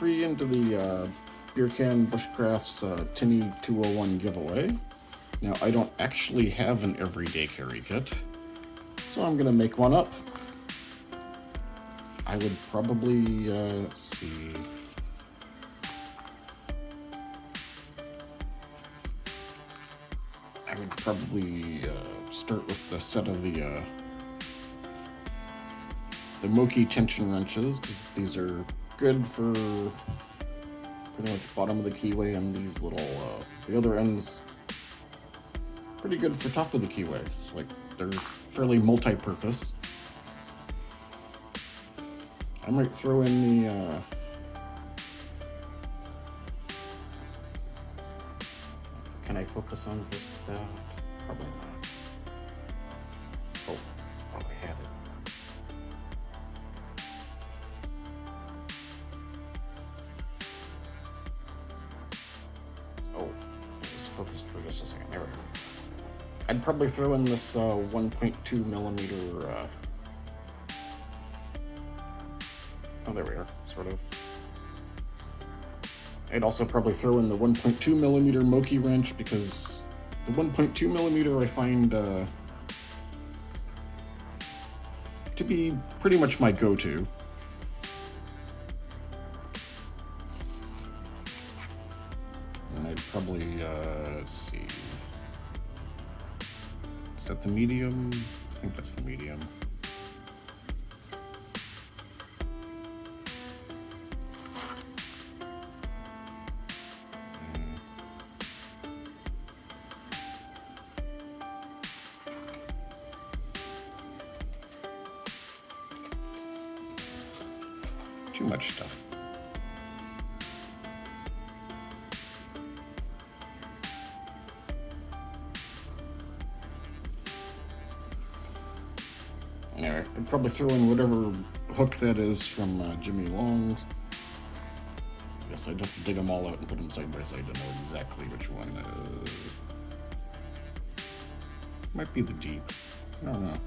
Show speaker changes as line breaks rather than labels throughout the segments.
free into the Beer Can Bushcrafts Tinny 201 giveaway. Now, I don't actually have an everyday carry kit, so I'm gonna make one up. I would probably, let's see. I would probably start with the set of the Moki tension wrenches, because these are good for pretty much bottom of the keyway, and these little, the other ends, pretty good for top of the keyway. It's like, they're fairly multi-purpose. I might throw in the, can I focus on just that? Probably not. Oh, I had it. Oh, it was focused for just a second. There we go. I'd probably throw in this 1.2 millimeter. Oh, there we are, sort of. I'd also probably throw in the 1.2 millimeter Moki wrench, because the 1.2 millimeter I find to be pretty much my go-to. And I'd probably, let's see. Is that the medium? I think that's the medium. Too much stuff. Anyway, I'd probably throw in whatever hook that is from Jimmy Long's. I guess I'd have to dig them all out and put them side by side to know exactly which one that is. Might be the deep. I don't know.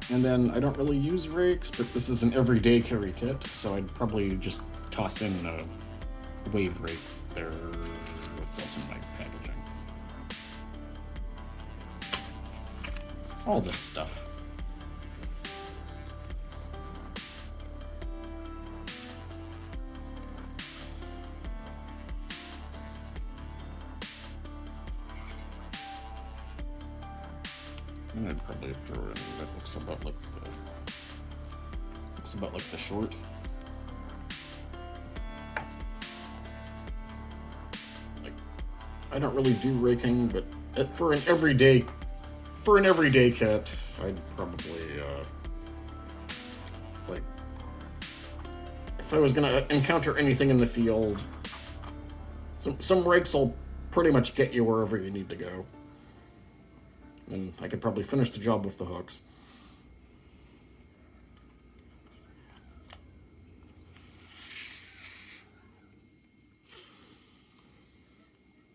And then I don't really use rakes, but this is an everyday carry kit, so I'd probably just toss in a wave rake there. What's else in my packaging? All this stuff. And I'd probably throw in, that looks about like the short. Like, I don't really do raking, but for an everyday kit, I'd probably like, if I was gonna encounter anything in the field, some rakes will pretty much get you wherever you need to go. And I could probably finish the job with the hooks.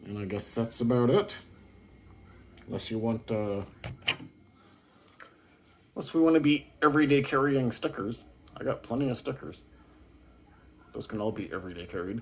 And I guess that's about it. Unless you want, unless we want to be everyday carrying stickers. I got plenty of stickers. Those can all be everyday carried.